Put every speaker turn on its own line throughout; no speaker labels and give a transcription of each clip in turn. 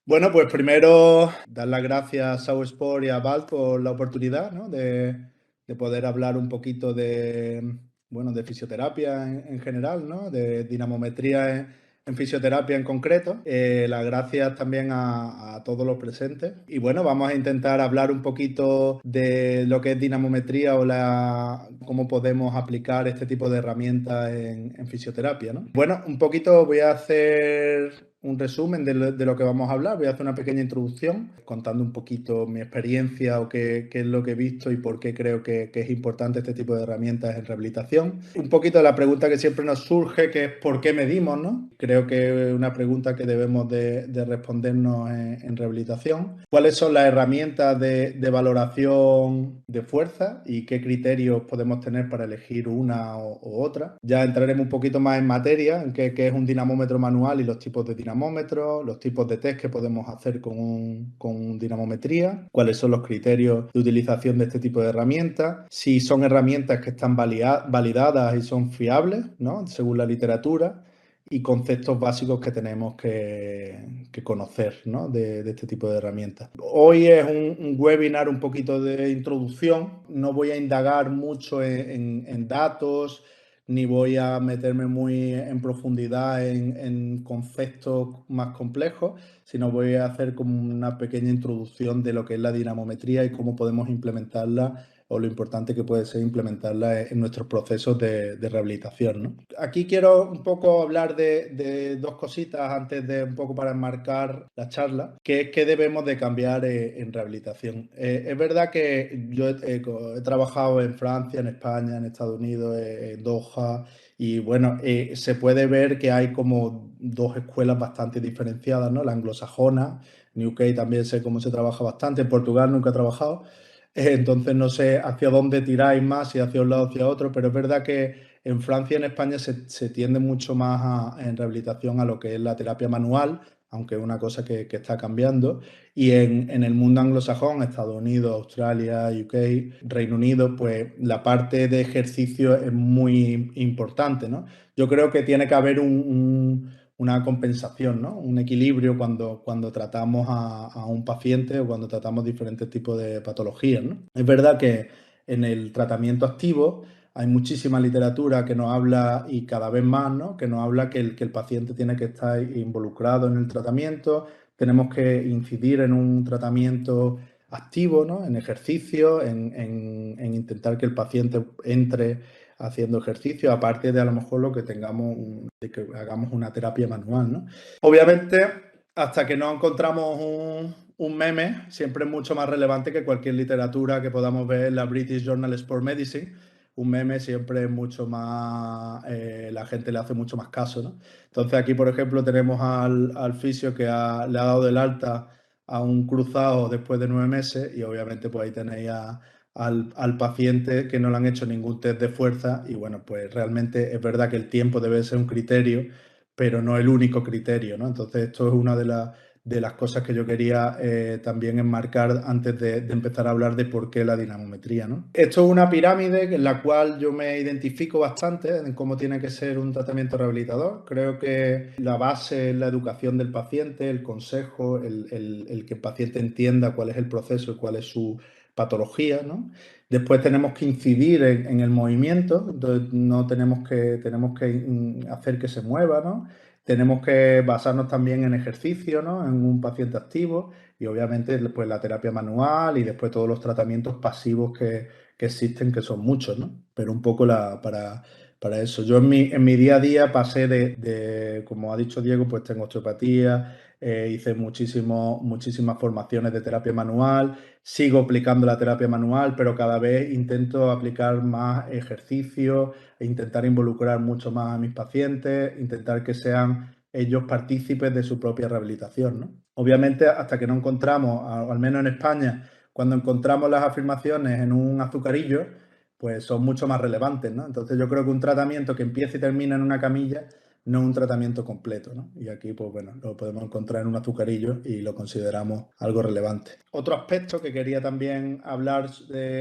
Bueno, pues primero dar las gracias a Sauersport y a Valve por la oportunidad, ¿no? de poder hablar un poquito de fisioterapia en general, ¿no? De dinamometría en fisioterapia en concreto. Las gracias también a todos los presentes. Y bueno, vamos a intentar hablar un poquito de lo que es dinamometría o cómo podemos aplicar este tipo de herramientas en fisioterapia, ¿no? Bueno, un poquito voy a hacer un resumen de lo que vamos a hablar. Voy a hacer una pequeña introducción contando un poquito mi experiencia o qué es lo que he visto y por qué creo que es importante este tipo de herramientas en rehabilitación. Un poquito de la pregunta que siempre nos surge, que es ¿por qué medimos, no? Creo que es una pregunta que debemos de respondernos en rehabilitación. ¿Cuáles son las herramientas de valoración de fuerza y qué criterios podemos tener para elegir una o otra? Ya entraremos un poquito más en materia, en qué es un dinamómetro manual y los tipos de dinamómetros, los tipos de test que podemos hacer con dinamometría, cuáles son los criterios de utilización de este tipo de herramientas, si son herramientas que están validadas y son fiables, ¿no? Según la literatura, y conceptos básicos que tenemos que conocer, ¿no? de este tipo de herramientas. Hoy es un webinar un poquito de introducción, no voy a indagar mucho en datos, ni voy a meterme muy en profundidad en conceptos más complejos, sino voy a hacer como una pequeña introducción de lo que es la dinamometría y cómo podemos implementarla o lo importante que puede ser implementarla en nuestros procesos de rehabilitación, ¿no? Aquí quiero un poco hablar de dos cositas antes de un poco para enmarcar la charla, que es qué debemos de cambiar en rehabilitación. Es verdad que yo he trabajado en Francia, en España, en Estados Unidos, en Doha, y bueno, se puede ver que hay como dos escuelas bastante diferenciadas, ¿no? La anglosajona, en UK también sé cómo se trabaja bastante, en Portugal nunca he trabajado, entonces no sé hacia dónde tiráis más, si hacia un lado o hacia otro, pero es verdad que en Francia y en España se tiende mucho más en rehabilitación a lo que es la terapia manual, aunque es una cosa que está cambiando. Y en el mundo anglosajón, Estados Unidos, Australia, UK, Reino Unido, pues la parte de ejercicio es muy importante, ¿no? Yo creo que tiene que haber una compensación, ¿no? Un equilibrio cuando tratamos a un paciente o cuando tratamos diferentes tipos de patologías, ¿no? Es verdad que en el tratamiento activo hay muchísima literatura que nos habla, y cada vez más, ¿no? Que nos habla que el paciente tiene que estar involucrado en el tratamiento, tenemos que incidir en un tratamiento activo, ¿no? En ejercicio, en intentar que el paciente entre haciendo ejercicio, aparte de a lo mejor lo que de que hagamos una terapia manual, ¿no? Obviamente, hasta que no encontramos un meme, siempre es mucho más relevante que cualquier literatura que podamos ver en la British Journal of Sport Medicine. Un meme siempre es mucho más, la gente le hace mucho más caso, ¿no? Entonces aquí, por ejemplo, tenemos al fisio que le ha dado el alta a un cruzado después de 9 meses y obviamente pues ahí tenéis al paciente que no le han hecho ningún test de fuerza y bueno, pues realmente es verdad que el tiempo debe ser un criterio, pero no el único criterio, ¿no? Entonces esto es una de las cosas que yo quería también enmarcar antes de empezar a hablar de por qué la dinamometría, ¿no? Esto es una pirámide en la cual yo me identifico bastante en cómo tiene que ser un tratamiento rehabilitador. Creo que la base es la educación del paciente, el consejo, el que el paciente entienda cuál es el proceso y cuál es su patología, ¿no? Después tenemos que incidir en el movimiento, entonces no tenemos que hacer que se mueva, ¿no? Tenemos que basarnos también en ejercicio, ¿no? En un paciente activo y obviamente pues la terapia manual y después todos los tratamientos pasivos que existen, que son muchos, ¿no? Pero un poco para eso. Yo en mi día a día pasé como ha dicho Diego, pues tengo osteopatía, hice muchísimas formaciones de terapia manual, sigo aplicando la terapia manual, pero cada vez intento aplicar más ejercicio e intentar involucrar mucho más a mis pacientes, intentar que sean ellos partícipes de su propia rehabilitación, ¿no? Obviamente, hasta que no encontramos, al menos en España, cuando encontramos las afirmaciones en un azucarillo, pues son mucho más relevantes, ¿no? Entonces yo creo que un tratamiento que empiece y termina en una camilla no es un tratamiento completo, ¿no? Y aquí, pues bueno, lo podemos encontrar en un azucarillo y lo consideramos algo relevante. Otro aspecto que quería también hablar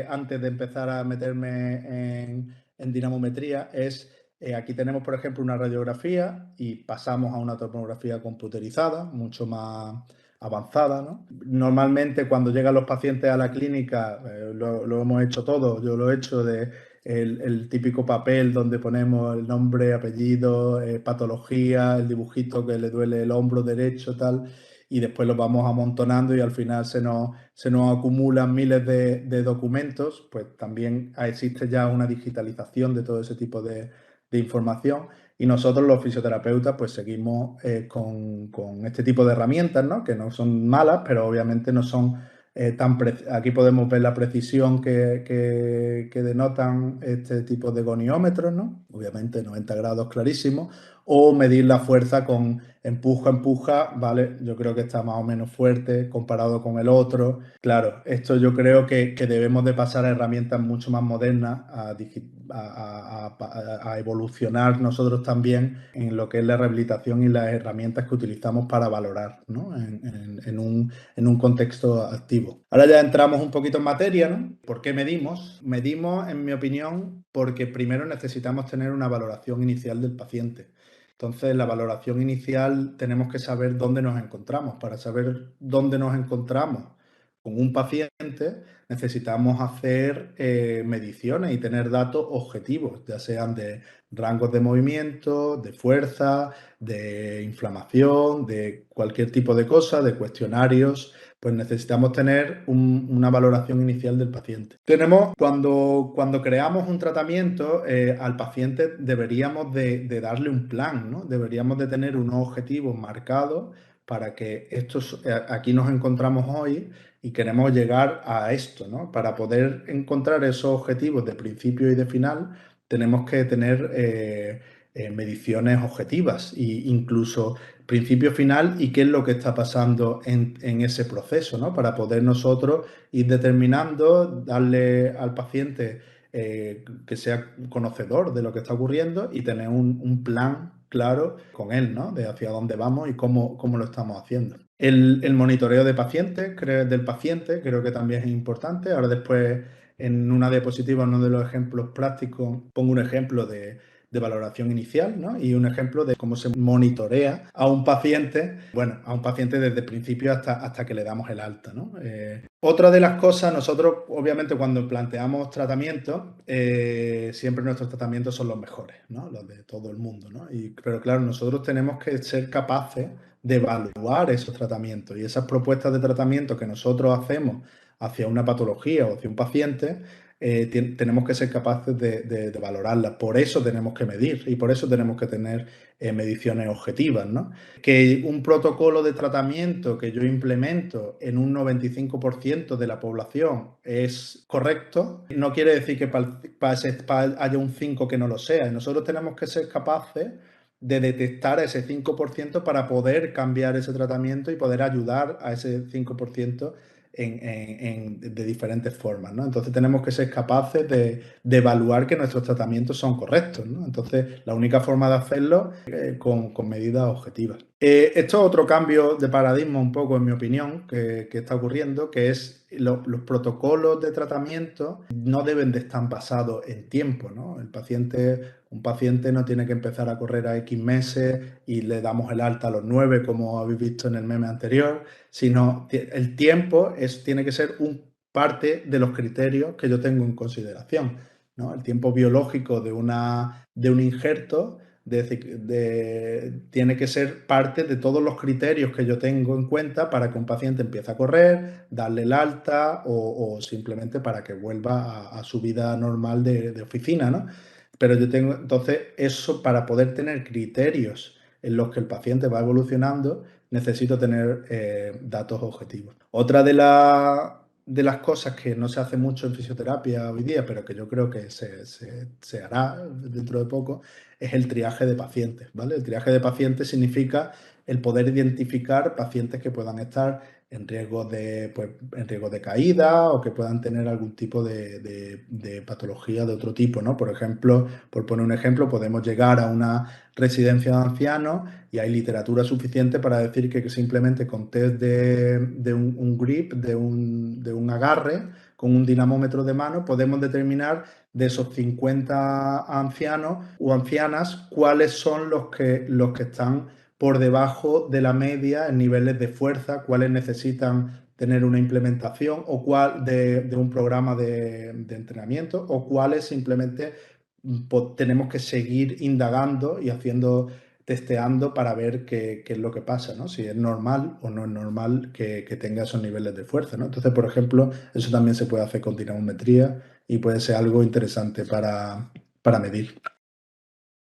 antes de empezar a meterme en dinamometría es, aquí tenemos, por ejemplo, una radiografía y pasamos a una tomografía computerizada, mucho avanzada, ¿no? Normalmente cuando llegan los pacientes a la clínica, lo hemos hecho todos, yo lo he hecho de el típico papel donde ponemos el nombre, apellido, patología, el dibujito que le duele el hombro derecho, tal, y después los vamos amontonando y al final se nos acumulan miles de documentos, pues también existe ya una digitalización de todo ese tipo de información. Y nosotros los fisioterapeutas pues seguimos con este tipo de herramientas, ¿no? Que no son malas, pero obviamente no son Aquí podemos ver la precisión que denotan este tipo de goniómetros, ¿no? Obviamente 90 grados clarísimo. O medir la fuerza con empuja, ¿vale? Yo creo que está más o menos fuerte comparado con el otro. Claro, esto yo creo que debemos de pasar a herramientas mucho más modernas, a evolucionar nosotros también en lo que es la rehabilitación y las herramientas que utilizamos para valorar, ¿no? En un contexto activo. Ahora ya entramos un poquito en materia, ¿no? ¿Por qué medimos? Medimos, en mi opinión, porque primero necesitamos tener una valoración inicial del paciente. Entonces, la valoración inicial tenemos que saber dónde nos encontramos. Para saber dónde nos encontramos con un paciente, necesitamos hacer mediciones y tener datos objetivos, ya sean de rangos de movimiento, de fuerza, de inflamación, de cualquier tipo de cosa, de cuestionarios. Pues necesitamos tener una valoración inicial del paciente. Cuando creamos un tratamiento, al paciente deberíamos de darle un plan, ¿no? Deberíamos de tener unos objetivos marcados para que aquí nos encontramos hoy y queremos llegar a esto, ¿no? Para poder encontrar esos objetivos de principio y de final, tenemos que tener mediciones objetivas e incluso principio final y qué es lo que está pasando en ese proceso, ¿no? Para poder nosotros ir determinando, darle al paciente que sea conocedor de lo que está ocurriendo y tener un plan claro con él, ¿no? De hacia dónde vamos y cómo lo estamos haciendo. El monitoreo del paciente creo que también es importante. Ahora después en una diapositiva, uno de los ejemplos prácticos, pongo un ejemplo de valoración inicial, ¿no? Y un ejemplo de cómo se monitorea a un paciente, bueno, a un paciente desde el principio hasta que le damos el alta, ¿no? Otra de las cosas, nosotros obviamente cuando planteamos tratamientos, siempre nuestros tratamientos son los mejores, ¿no? Los de todo el mundo, ¿no? Pero claro, nosotros tenemos que ser capaces de evaluar esos tratamientos y esas propuestas de tratamiento que nosotros hacemos hacia una patología o hacia un paciente, tenemos que ser capaces de valorarlas. Por eso tenemos que medir y por eso tenemos que tener mediciones objetivas, ¿no? Que un protocolo de tratamiento que yo implemento en un 95% de la población es correcto, no quiere decir que haya un 5% que no lo sea. Y nosotros tenemos que ser capaces de detectar ese 5% para poder cambiar ese tratamiento y poder ayudar a ese 5% de diferentes formas, ¿no? Entonces tenemos que ser capaces de evaluar que nuestros tratamientos son correctos, ¿no? Entonces la única forma de hacerlo es con medidas objetivas. Esto es otro cambio de paradigma un poco, en mi opinión, que está ocurriendo, que es los protocolos de tratamiento no deben de estar basados en tiempo, ¿no? Un paciente no tiene que empezar a correr a X meses y le damos el alta a los 9, como habéis visto en el meme anterior, sino el tiempo tiene que ser parte de los criterios que yo tengo en consideración, ¿no? El tiempo biológico de un injerto tiene que ser parte de todos los criterios que yo tengo en cuenta para que un paciente empiece a correr, darle el alta o simplemente para que vuelva a su vida normal de oficina, ¿no? Pero yo tengo, entonces, eso para poder tener criterios en los que el paciente va evolucionando, necesito tener datos objetivos. Otra de las cosas que no se hace mucho en fisioterapia hoy día, pero que yo creo que se hará dentro de poco, es el triaje de pacientes, ¿vale? El triaje de pacientes significa el poder identificar pacientes que puedan estar en riesgo de caída o que puedan tener algún tipo de patología de otro tipo, ¿no? Por ejemplo, por poner un ejemplo, podemos llegar a una residencia de ancianos y hay literatura suficiente para decir que simplemente con test de un grip, de un agarre, con un dinamómetro de mano, podemos determinar de esos 50 ancianos o ancianas cuáles son los que están por debajo de la media en niveles de fuerza, cuáles necesitan tener una implementación o cuál de un programa de entrenamiento, o cuáles simplemente tenemos que seguir indagando y testeando para ver qué es lo que pasa, ¿no? Si es normal o no es normal que tenga esos niveles de fuerza, ¿no? Entonces, por ejemplo, eso también se puede hacer con dinamometría y puede ser algo interesante para medir.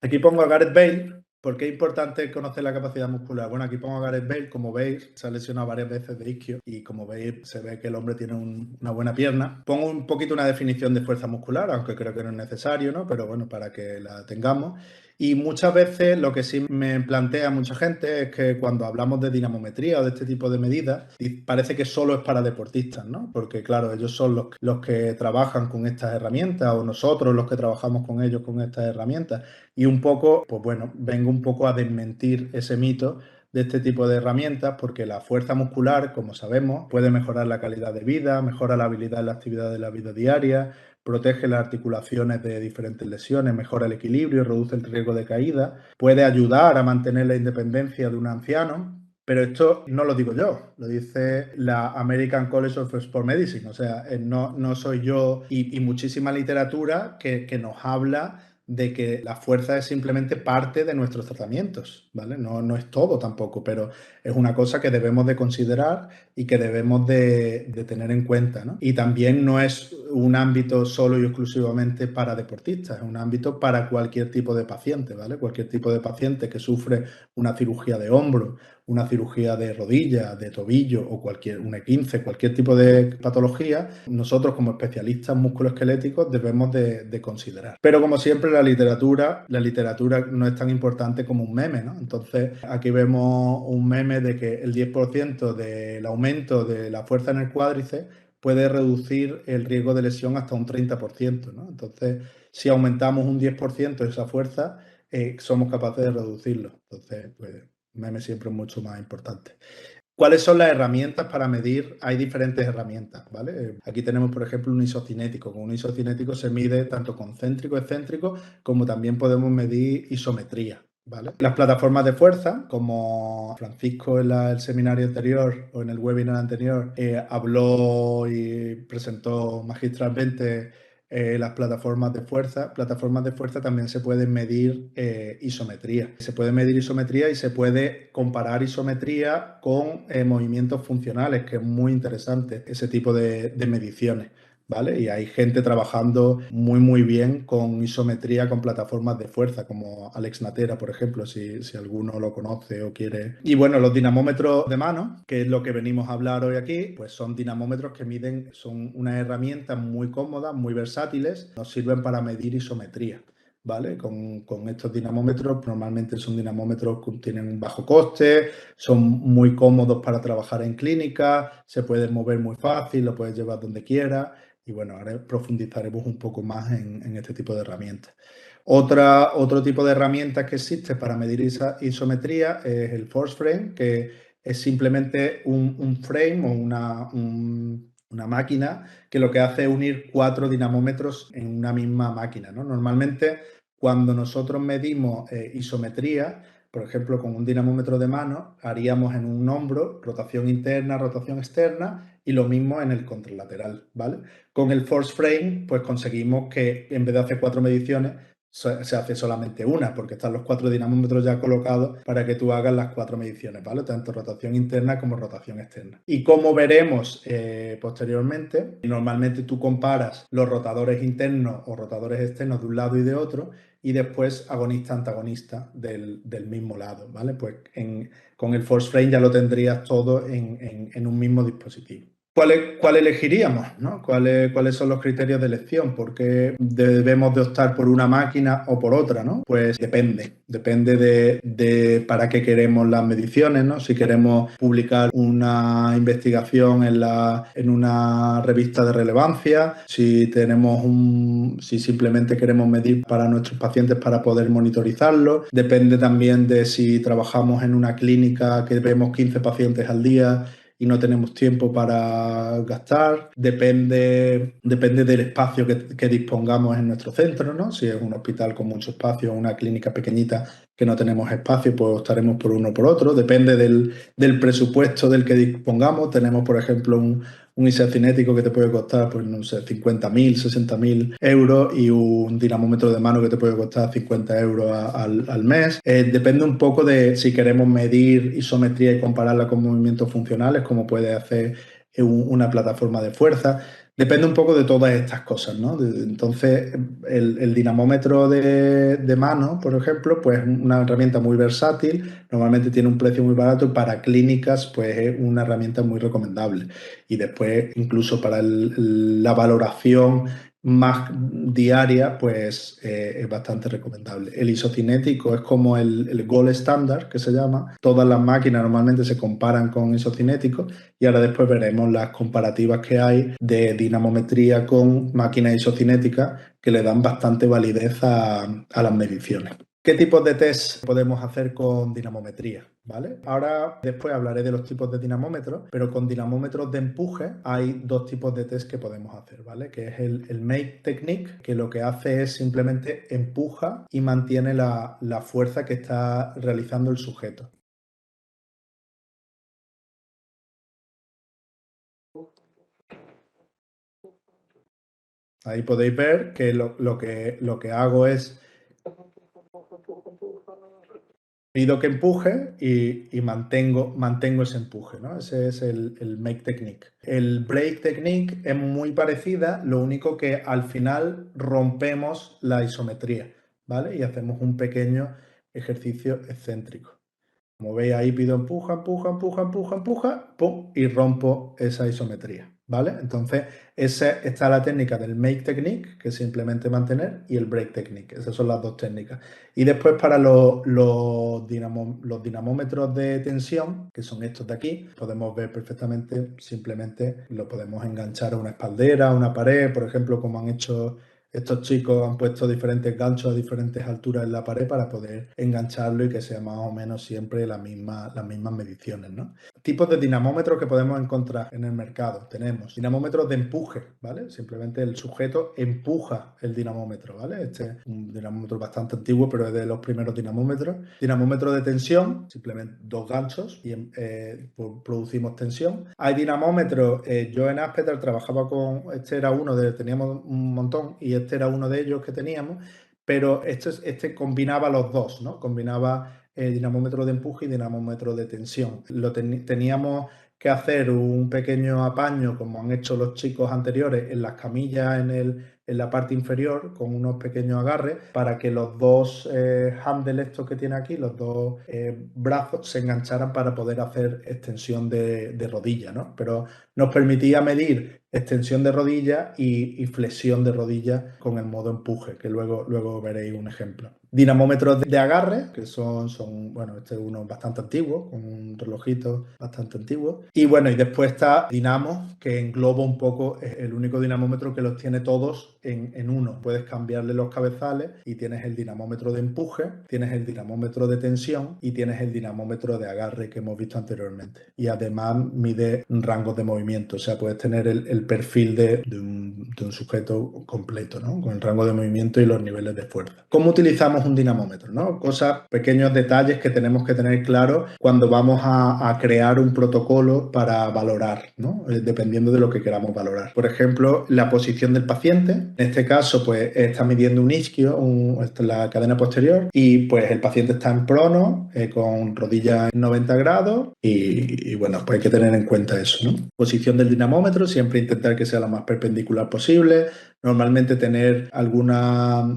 Aquí pongo a Gareth Bale. ¿Por qué es importante conocer la capacidad muscular? Bueno, aquí pongo a Gareth Bale. Como veis, se ha lesionado varias veces de isquio y como veis, se ve que el hombre tiene una buena pierna. Pongo un poquito una definición de fuerza muscular, aunque creo que no es necesario, ¿no? Pero bueno, para que la tengamos. Y muchas veces lo que sí me plantea mucha gente es que cuando hablamos de dinamometría o de este tipo de medidas, parece que solo es para deportistas, ¿no? Porque claro, ellos son los que trabajan con estas herramientas o nosotros los que trabajamos con ellos con estas herramientas. Y un poco, pues bueno, vengo un poco a desmentir ese mito de este tipo de herramientas, porque la fuerza muscular, como sabemos, puede mejorar la calidad de vida, mejora la habilidad en la actividad de la vida diaria, protege las articulaciones de diferentes lesiones, mejora el equilibrio, reduce el riesgo de caída, puede ayudar a mantener la independencia de un anciano. Pero esto no lo digo yo, lo dice la American College of Sport Medicine, o sea, no soy yo y muchísima literatura que nos habla de que la fuerza es simplemente parte de nuestros tratamientos, ¿vale? No es todo tampoco, pero es una cosa que debemos de considerar y que debemos de tener en cuenta, ¿no? Y también no es un ámbito solo y exclusivamente para deportistas, es un ámbito para cualquier tipo de paciente, ¿vale? Cualquier tipo de paciente que sufre una cirugía de hombro, una cirugía de rodilla, de tobillo o un E15, cualquier tipo de patología, nosotros como especialistas musculoesqueléticos debemos de considerar. Pero como siempre la literatura no es tan importante como un meme, ¿no? Entonces aquí vemos un meme de que el 10% del aumento de la fuerza en el cuádriceps puede reducir el riesgo de lesión hasta un 30%, ¿no? Entonces, si aumentamos un 10% de esa fuerza, somos capaces de reducirlo. Entonces, pues, meme siempre es mucho más importante. ¿Cuáles son las herramientas para medir? Hay diferentes herramientas, ¿vale? Aquí tenemos, por ejemplo, un isocinético. Con un isocinético se mide tanto concéntrico, excéntrico, como también podemos medir isometría, ¿vale? Las plataformas de fuerza, como Francisco en el seminario anterior o en el webinar anterior habló y presentó magistralmente las plataformas de fuerza. Plataformas de fuerza también se pueden medir isometría. Se puede medir isometría y se puede comparar isometría con movimientos funcionales, que es muy interesante ese tipo de mediciones, ¿vale? Y hay gente trabajando muy bien con isometría, con plataformas de fuerza, como Alex Natera, por ejemplo, si alguno lo conoce o quiere. Y bueno, los dinamómetros de mano, que es lo que venimos a hablar hoy aquí, pues son dinamómetros que miden, son unas herramientas muy cómodas, muy versátiles, nos sirven para medir isometría. ¿Vale? Con estos dinamómetros, normalmente son dinamómetros que tienen un bajo coste, son muy cómodos para trabajar en clínica, se pueden mover muy fácil, lo puedes llevar donde quieras. Y bueno, ahora profundizaremos un poco más en este tipo de herramientas. Otro tipo de herramientas que existe para medir esa isometría es el force frame, que es simplemente un frame o una máquina que lo que hace es unir 4 dinamómetros en una misma máquina, ¿no? Normalmente, cuando nosotros medimos isometría, por ejemplo, con un dinamómetro de mano, haríamos en un hombro rotación interna, rotación externa y lo mismo en el contralateral, ¿vale? Con el force frame, pues conseguimos que en vez de hacer 4 mediciones, se hace solamente una, porque están los 4 dinamómetros ya colocados para que tú hagas las 4 mediciones, ¿vale? Tanto rotación interna como rotación externa. Y como veremos posteriormente, normalmente tú comparas los rotadores internos o rotadores externos de un lado y de otro, y después agonista-antagonista del mismo lado, ¿vale? Pues con el force frame ya lo tendrías todo en un mismo dispositivo. ¿Cuál elegiríamos? ¿No? ¿Cuáles son los criterios de elección? ¿Por qué debemos de optar por una máquina o por otra? ¿No? Pues depende de para qué queremos las mediciones, ¿no? Si queremos publicar una investigación en una revista de relevancia, si simplemente queremos medir para nuestros pacientes para poder monitorizarlo. Depende también de si trabajamos en una clínica que vemos 15 pacientes al día y no tenemos tiempo para gastar. Depende del espacio que dispongamos en nuestro centro, ¿no? Si es un hospital con mucho espacio o una clínica pequeñita que no tenemos espacio, pues optaremos por uno o por otro. Depende del presupuesto del que dispongamos. Tenemos, por ejemplo, un isocinético que te puede costar, pues no sé, 50.000, 60.000 euros y un dinamómetro de mano que te puede costar 50 euros al mes. Depende un poco de si queremos medir isometría y compararla con movimientos funcionales, como puede hacer una plataforma de fuerza. Depende un poco de todas estas cosas, ¿no? Entonces, el dinamómetro de mano, por ejemplo, pues es una herramienta muy versátil, normalmente tiene un precio muy barato y para clínicas, pues es una herramienta muy recomendable. Y después, incluso para la valoración más diaria, pues es bastante recomendable. El isocinético es como el gold standard, que se llama. Todas las máquinas normalmente se comparan con isocinéticos y ahora después veremos las comparativas que hay de dinamometría con máquinas isocinéticas que le dan bastante validez a las mediciones. ¿Qué tipos de test podemos hacer con dinamometría? ¿Vale? Ahora después hablaré de los tipos de dinamómetros, pero con dinamómetros de empuje hay dos tipos de test que podemos hacer, ¿vale? Que es el Make Technique, que lo que hace es simplemente empuja y mantiene la fuerza que está realizando el sujeto. Ahí podéis ver que lo que hago es pido que empuje y mantengo ese empuje, ¿no? Ese es el Make Technique. El Break Technique es muy parecida, lo único que al final rompemos la isometría, ¿vale? Y hacemos un pequeño ejercicio excéntrico. Como veis ahí pido empuja, empuja, empuja, empuja, empuja, pum, y rompo esa isometría, ¿vale? Entonces, esa está la técnica del Make Technique, que es simplemente mantener, y el Break Technique. Esas son las dos técnicas. Y después para los dinamómetros de tensión, que son estos de aquí, podemos ver perfectamente, simplemente lo podemos enganchar a una espaldera, a una pared, por ejemplo, como han hecho estos chicos, han puesto diferentes ganchos a diferentes alturas en la pared para poder engancharlo y que sea más o menos siempre las mismas mediciones, ¿no? Tipos de dinamómetros que podemos encontrar en el mercado. Tenemos dinamómetros de empuje, ¿vale? Simplemente el sujeto empuja el dinamómetro, ¿vale? Este es un dinamómetro bastante antiguo, pero es de los primeros dinamómetros. Dinamómetro de tensión, simplemente dos ganchos y producimos tensión. Hay dinamómetros, yo en Aspetar trabajaba con, este era uno teníamos un montón y este era uno de ellos que teníamos, pero este combinaba los dos, ¿no? Combinaba dinamómetro de empuje y dinamómetro de tensión. Teníamos que hacer un pequeño apaño, como han hecho los chicos anteriores, en las camillas en la parte inferior, con unos pequeños agarres, para que los dos handles estos que tiene aquí, los dos brazos, se engancharan para poder hacer extensión de rodilla, ¿no? Pero nos permitía medir extensión de rodilla y flexión de rodilla con el modo empuje, que luego veréis un ejemplo. Dinamómetros de agarre, que bueno, este es uno bastante antiguo, con un relojito bastante antiguo. Y bueno, y después está Dinamo, que engloba un poco, es el único dinamómetro que los tiene todos en uno. Puedes cambiarle los cabezales y tienes el dinamómetro de empuje, tienes el dinamómetro de tensión y tienes el dinamómetro de agarre que hemos visto anteriormente. Y además mide rangos de movimiento, o sea, puedes tener el perfil de un sujeto completo, ¿no? Con el rango de movimiento y los niveles de fuerza. ¿Cómo utilizamos un dinamómetro, ¿no? Cosas, pequeños detalles que tenemos que tener claro cuando vamos a crear un protocolo para valorar, ¿no? Dependiendo de lo que queramos valorar. Por ejemplo, la posición del paciente. En este caso, pues está midiendo un isquio, la cadena posterior, y pues el paciente está en prono, con rodillas en 90 grados, y bueno, pues hay que tener en cuenta eso, ¿no? Posición del dinamómetro, siempre intentar que sea la más perpendicular posible. Normalmente tener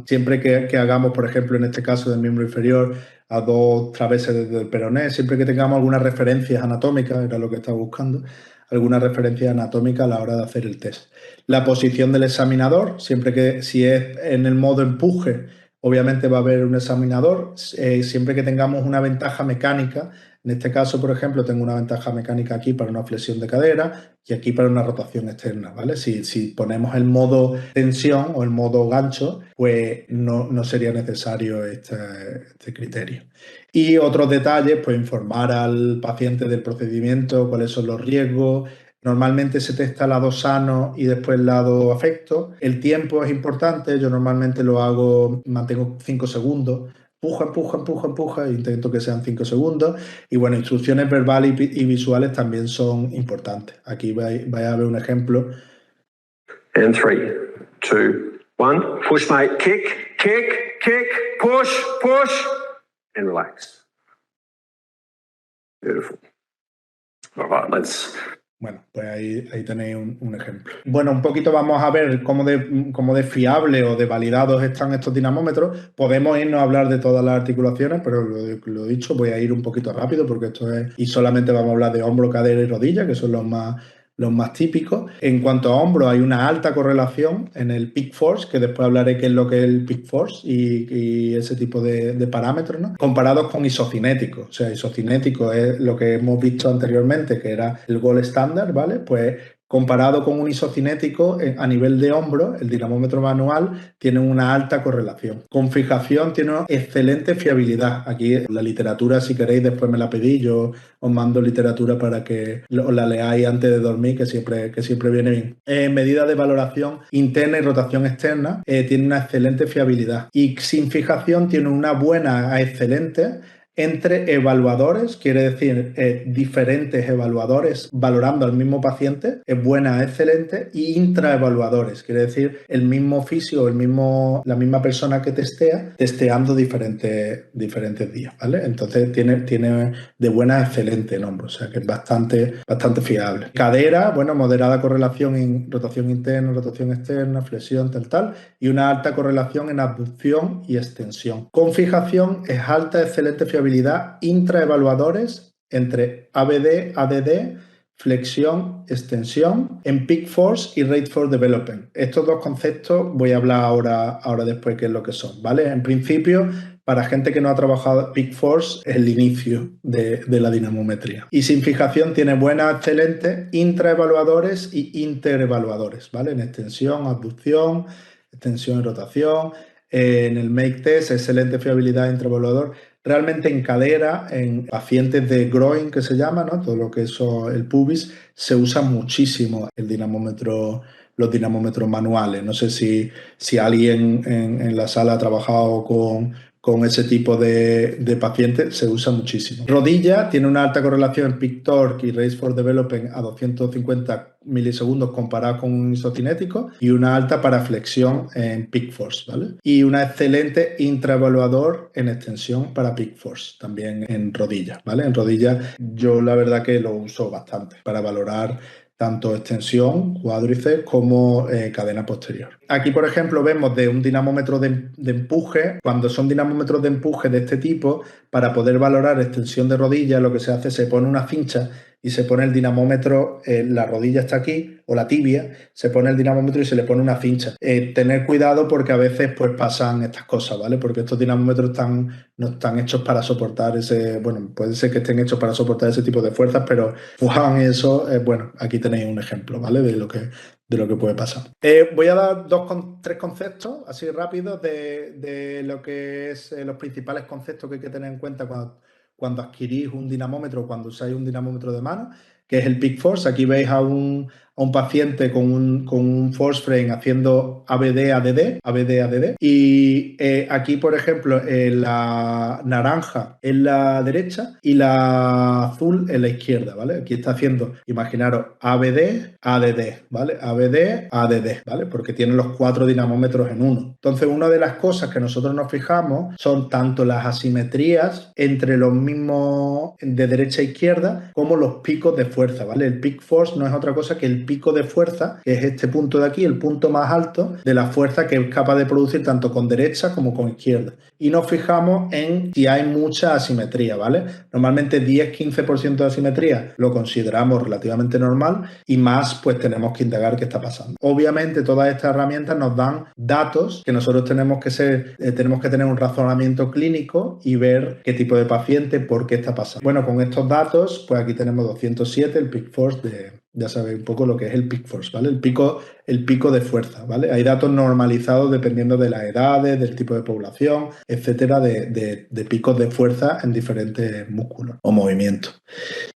siempre que hagamos, por ejemplo, en este caso del miembro inferior, a dos traveses desde el peroné, siempre que tengamos algunas referencias anatómicas, era lo que estaba buscando, alguna referencia anatómica a la hora de hacer el test. La posición del examinador, siempre que si es en el modo empuje, obviamente va a haber un examinador, siempre que tengamos una ventaja mecánica En este caso, por ejemplo, tengo una ventaja mecánica aquí para una flexión de cadera y aquí para una rotación externa, ¿vale? Si ponemos el modo tensión o el modo gancho, pues no sería necesario este criterio. Y otros detalles, pues informar al paciente del procedimiento, cuáles son los riesgos. Normalmente se testa el lado sano y después el lado afecto. El tiempo es importante, yo normalmente lo hago, mantengo 5 segundos. Empuja, empuja, empuja, empuja, intento que sean 5 segundos. Y bueno, instrucciones verbales y visuales también son importantes. Aquí vais a ver un ejemplo.
And 3, 2, 1. Push, mate. Kick, kick, kick. Push, push. And relax. Beautiful. All right, let's...
Bueno, pues ahí tenéis un ejemplo. Bueno, un poquito vamos a ver cómo de fiable o de validados están estos dinamómetros. Podemos irnos a hablar de todas las articulaciones, pero lo dicho, voy a ir un poquito rápido porque esto es... Y solamente vamos a hablar de hombro, cadera y rodilla, que son los más típicos. En cuanto a hombro, hay una alta correlación en el peak force, que después hablaré qué es lo que es el peak force y ese tipo de parámetros, ¿no? Comparados con isocinéticos. O sea, isocinético es lo que hemos visto anteriormente, que era el gold estándar, ¿vale? Pues comparado con un isocinético, a nivel de hombro, el dinamómetro manual tiene una alta correlación. Con fijación tiene una excelente fiabilidad. Aquí la literatura, si queréis, después me la pedís, yo os mando literatura para que os la leáis antes de dormir, que siempre viene bien. Medida de valoración interna y rotación externa, tiene una excelente fiabilidad. Y sin fijación tiene una buena a excelente entre evaluadores, quiere decir diferentes evaluadores valorando al mismo paciente, es buena, excelente, y intraevaluadores, quiere decir el mismo fisio, la misma persona que testea, testeando diferentes días, ¿vale? Entonces tiene de buena a excelente el hombro, o sea que es bastante fiable. Cadera, bueno, moderada correlación en rotación interna, rotación externa, flexión, tal, y una alta correlación en abducción y extensión. Con fijación es alta, excelente fiabilidad intraevaluadores entre ABD, ADD, flexión, extensión, en peak force y rate for development. Estos dos conceptos voy a hablar ahora después qué es lo que son, ¿vale? En principio, para gente que no ha trabajado peak force, es el inicio de la dinamometría. Y sin fijación tiene buenas, excelentes intraevaluadores y interevaluadores, ¿vale? En extensión, abducción, extensión y rotación. En el make test, excelente fiabilidad intraevaluador. Realmente en cadera, en pacientes de groin, que se llama, ¿no? Todo lo que es el pubis, se usa muchísimo los dinamómetros manuales. No sé si alguien en la sala ha trabajado con ese tipo de pacientes, se usa muchísimo. Rodilla tiene una alta correlación en peak torque y race for development a 250 milisegundos comparado con un isocinético y una alta para flexión en peak force, ¿vale? Y una excelente intraevaluador en extensión para peak force, también en rodilla, ¿vale? En rodilla yo la verdad que lo uso bastante para valorar tanto extensión, cuádriceps como cadena posterior. Aquí, por ejemplo, vemos de un dinamómetro de empuje. Cuando son dinamómetros de empuje de este tipo, para poder valorar extensión de rodilla, lo que se hace, se pone una cincha y se pone el dinamómetro, la rodilla está aquí, o la tibia, se pone el dinamómetro y se le pone una cincha. Tener cuidado porque a veces pues pasan estas cosas, ¿vale? Porque estos dinamómetros no están hechos para soportar puede ser que estén hechos para soportar ese tipo de fuerzas, pero empujan eso, bueno, aquí tenéis un ejemplo, ¿vale? De lo que puede pasar. Voy a dar tres conceptos así rápidos de lo que es los principales conceptos que hay que tener en cuenta cuando adquirís un dinamómetro, cuando usáis un dinamómetro de mano, que es el peak force. Aquí veis a un paciente con un force frame haciendo ABD-ADD. Y aquí, por ejemplo, la naranja en la derecha y la azul en la izquierda, ¿vale? Aquí está haciendo, imaginaros, ABD-ADD, ¿vale? ABD-ADD, ¿vale? Porque tiene los 4 dinamómetros en uno. Entonces, una de las cosas que nosotros nos fijamos son tanto las asimetrías entre los mismos de derecha e izquierda como los picos de fuerza, ¿vale? El peak force no es otra cosa que el el pico de fuerza, que es este punto de aquí, el punto más alto de la fuerza que es capaz de producir tanto con derecha como con izquierda. Y nos fijamos en si hay mucha asimetría, ¿vale? Normalmente 10-15% de asimetría lo consideramos relativamente normal y más pues tenemos que indagar qué está pasando. Obviamente todas estas herramientas nos dan datos que nosotros tenemos que tener un razonamiento clínico y ver qué tipo de paciente, por qué está pasando. Bueno, con estos datos, pues aquí tenemos 207, el peak force ya sabéis un poco lo que es el peak force, ¿vale? El pico de fuerza, ¿vale? Hay datos normalizados dependiendo de las edades, del tipo de población, etcétera, de picos de fuerza en diferentes músculos o movimientos.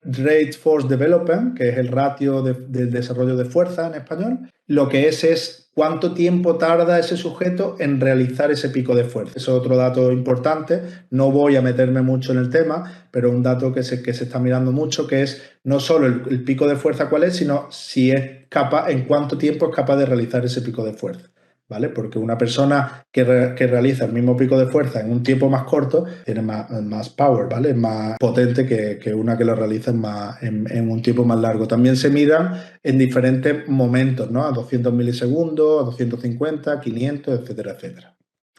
Rate Force Development, que es el ratio del desarrollo de fuerza en español, lo que es cuánto tiempo tarda ese sujeto en realizar ese pico de fuerza. Eso es otro dato importante. No voy a meterme mucho en el tema, pero un dato que se está mirando mucho, que es no solo el pico de fuerza cuál es, sino si es capaz, en cuánto tiempo es capaz de realizar ese pico de fuerza. ¿Vale? Porque una persona que realiza el mismo pico de fuerza en un tiempo más corto tiene más power, ¿vale? Es más potente que una que lo realiza en un tiempo más largo. También se miran en diferentes momentos, ¿no? A 200 milisegundos, a 250, 500, etcétera, etcétera.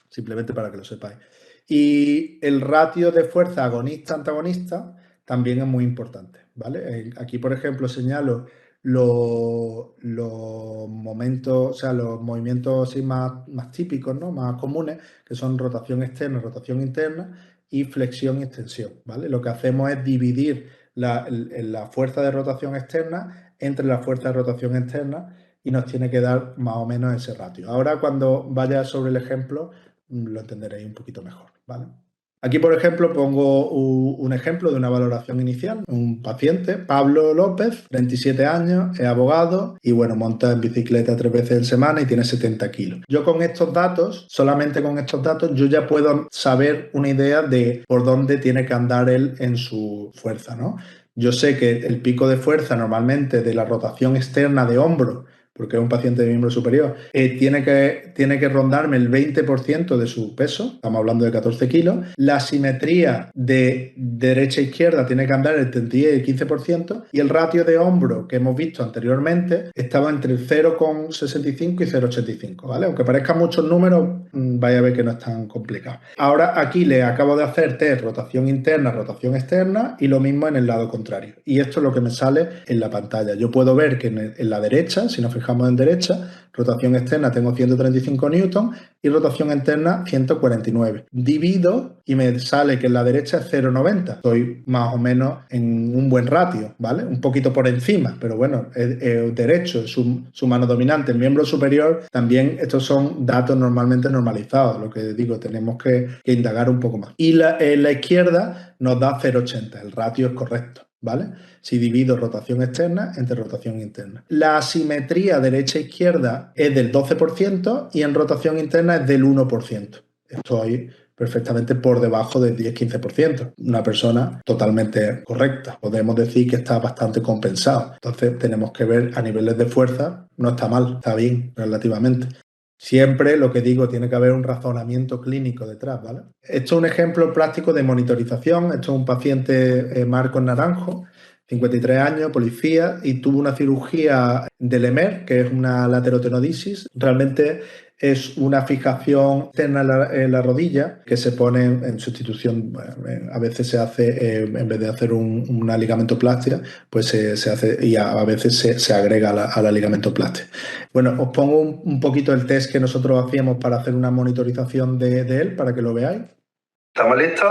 Simplemente para que lo sepáis. Y el ratio de fuerza agonista-antagonista también es muy importante, ¿vale? Aquí, por ejemplo, señalo los momentos, o sea, los movimientos así más típicos, ¿no? Más comunes, que son rotación externa, rotación interna y flexión y extensión, ¿vale? Lo que hacemos es dividir la fuerza de rotación externa entre la fuerza de rotación externa y nos tiene que dar más o menos ese ratio. Ahora, cuando vaya sobre el ejemplo, lo entenderéis un poquito mejor, ¿vale? Aquí, por ejemplo, pongo un ejemplo de una valoración inicial. Un paciente, Pablo López, 27 años, es abogado y, bueno, monta en bicicleta 3 veces en semana y tiene 70 kilos. Yo con estos datos, solamente con estos datos, yo ya puedo saber una idea de por dónde tiene que andar él en su fuerza, ¿no? Yo sé que el pico de fuerza normalmente de la rotación externa de hombro, porque es un paciente de miembro superior, tiene que rondarme el 20% de su peso, estamos hablando de 14 kilos. La simetría de derecha a izquierda tiene que andar entre el 10 y el 15%, y el ratio de hombro que hemos visto anteriormente estaba entre el 0,65 y 0,85, ¿vale? Aunque parezcan muchos números, vaya a ver que no es tan complicado. Ahora aquí le acabo de hacer test rotación interna, rotación externa y lo mismo en el lado contrario. Y esto es lo que me sale en la pantalla. Yo puedo ver que en la derecha, si nos fijamos en derecha, rotación externa tengo 135 newton y rotación interna 149. Divido y me sale que en la derecha es 0,90. Estoy más o menos en un buen ratio, ¿vale? Un poquito por encima, pero bueno, es derecho, su mano dominante. El miembro superior también, estos son datos normalmente normalizados. Lo que digo, tenemos que indagar un poco más. Y en la izquierda nos da 0,80. El ratio es correcto, ¿vale? Si divido rotación externa entre rotación interna. La asimetría derecha-izquierda es del 12% y en rotación interna es del 1%. Estoy perfectamente por debajo del 10-15%. Una persona totalmente correcta. Podemos decir que está bastante compensado. Entonces tenemos que ver a niveles de fuerza, no está mal, está bien relativamente. Siempre, lo que digo, tiene que haber un razonamiento clínico detrás, ¿vale? Esto es un ejemplo práctico de monitorización. Esto es un paciente, Marcos Naranjo, 53 años, policía, y tuvo una cirugía de Lemer, que es una laterotenodesis. Realmente es una fijación externa en la rodilla que se pone en sustitución. A veces se hace, en vez de hacer una ligamentoplastia, pues se hace, y a veces se agrega a la ligamentoplastia. Bueno, os pongo un poquito el test que nosotros hacíamos para hacer una monitorización de él, para que lo veáis.
¿Estamos listos?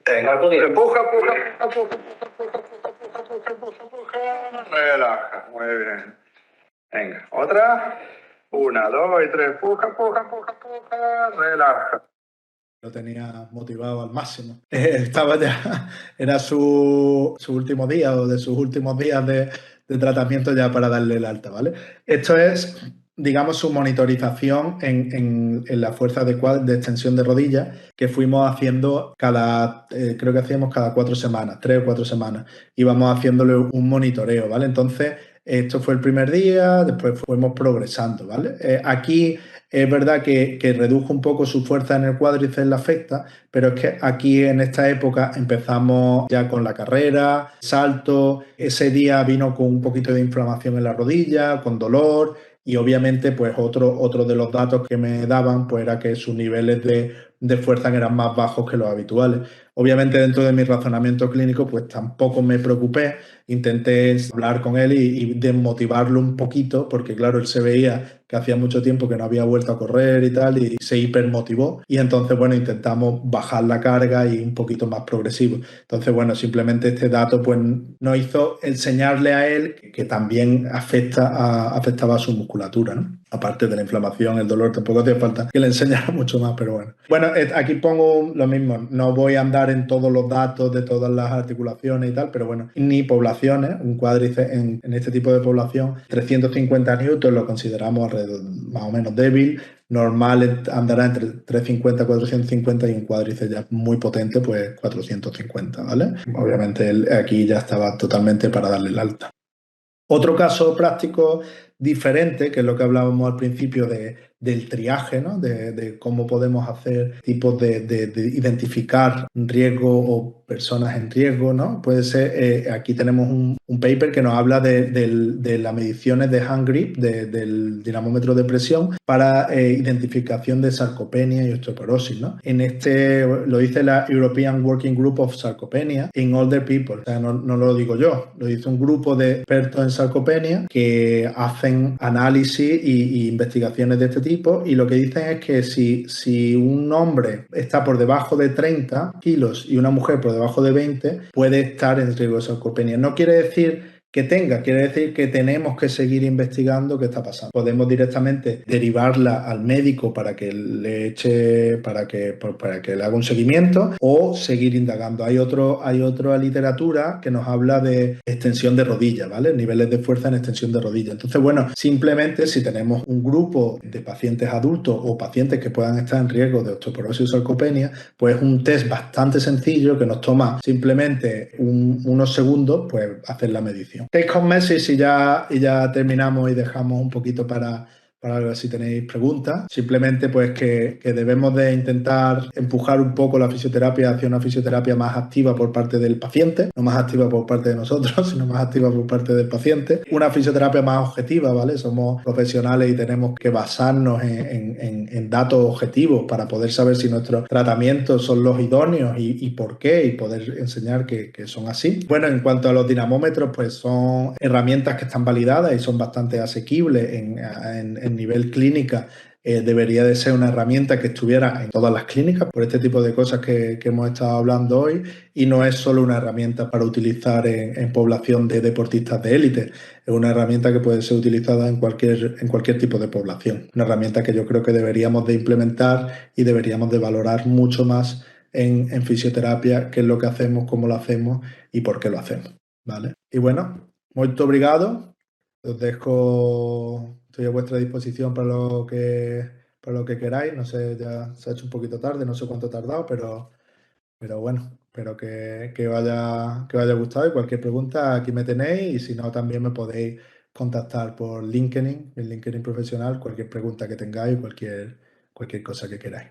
Venga, empuja. Relaja, muy bien. Venga, otra. 1, 2 y 3. Empuja. Relaja.
Lo tenía motivado al máximo. Estaba ya, era su último día o de sus últimos días de tratamiento ya para darle el alta, ¿vale? Esto es, digamos, su monitorización en la fuerza adecuada de extensión de rodillas que fuimos haciendo creo que hacíamos cada 4 semanas, 3 o 4 semanas. Íbamos haciéndole un monitoreo, ¿vale? Entonces, esto fue el primer día, después fuimos progresando, ¿vale? Aquí Es verdad que redujo un poco su fuerza en el cuádriceps en la afecta, pero es que aquí en esta época empezamos ya con la carrera, salto, ese día vino con un poquito de inflamación en la rodilla, con dolor y obviamente pues otro de los datos que me daban pues era que sus niveles de fuerza eran más bajos que los habituales. Obviamente dentro de mi razonamiento clínico pues tampoco me preocupé, intenté hablar con él y desmotivarlo un poquito porque claro, él se veía que hacía mucho tiempo que no había vuelto a correr y tal y se hipermotivó y entonces bueno, intentamos bajar la carga y un poquito más progresivo. Entonces bueno, simplemente este dato pues nos hizo enseñarle a él que también afectaba a su musculatura, ¿no? Aparte de la inflamación, el dolor, tampoco hace falta que le enseñara mucho más, pero bueno. Bueno, aquí pongo lo mismo, no voy a andar en todos los datos de todas las articulaciones y tal, pero bueno, ni poblaciones, un cuádriceps en este tipo de población, 350 newtons lo consideramos alrededor, más o menos débil, normal andará entre 350 y 450 y un cuádriceps ya muy potente, pues 450, ¿vale? Obviamente él aquí ya estaba totalmente para darle el alta. Otro caso práctico diferente, que es lo que hablábamos al principio del triaje, ¿no? De cómo podemos hacer tipos de identificar riesgo o personas en riesgo, ¿no? Puede ser, aquí tenemos un paper que nos habla de las mediciones de hand grip, del dinamómetro de presión, para identificación de sarcopenia y osteoporosis, ¿no? En este lo dice la European Working Group of Sarcopenia in Older People, o sea, no lo digo yo, lo dice un grupo de expertos en sarcopenia que hacen análisis y investigaciones de este tipo y lo que dicen es que si un hombre está por debajo de 30 kilos y una mujer por debajo de 20, puede estar en riesgo de sarcopenia. No quiere decir quiere decir que tenemos que seguir investigando qué está pasando. Podemos directamente derivarla al médico para que le eche, para que le haga un seguimiento o seguir indagando. Hay otra literatura que nos habla de extensión de rodilla, ¿vale? Niveles de fuerza en extensión de rodilla. Entonces, bueno, simplemente si tenemos un grupo de pacientes adultos o pacientes que puedan estar en riesgo de osteoporosis o sarcopenia, pues un test bastante sencillo que nos toma simplemente unos segundos, pues hacer la medición. Take home message y ya terminamos y dejamos un poquito para ver si tenéis preguntas. Simplemente pues que debemos de intentar empujar un poco la fisioterapia hacia una fisioterapia más activa por parte del paciente, no más activa por parte de nosotros, sino más activa por parte del paciente. Una fisioterapia más objetiva, ¿vale? Somos profesionales y tenemos que basarnos en datos objetivos para poder saber si nuestros tratamientos son los idóneos y por qué y poder enseñar que son así. Bueno, en cuanto a los dinamómetros, pues son herramientas que están validadas y son bastante asequibles en nivel clínica. Debería de ser una herramienta que estuviera en todas las clínicas por este tipo de cosas que hemos estado hablando hoy y no es solo una herramienta para utilizar en población de deportistas de élite, es una herramienta que puede ser utilizada en cualquier tipo de población, una herramienta que yo creo que deberíamos de implementar y deberíamos de valorar mucho más en fisioterapia, qué es lo que hacemos, cómo lo hacemos y por qué lo hacemos, ¿vale? Y bueno, muito obrigado. Os dejo, estoy a vuestra disposición para lo que queráis. No sé, ya se ha hecho un poquito tarde, no sé cuánto he tardado, pero bueno, espero que os haya gustado y cualquier pregunta aquí me tenéis y si no también me podéis contactar por LinkedIn, el LinkedIn profesional, cualquier pregunta que tengáis, cualquier cosa que queráis.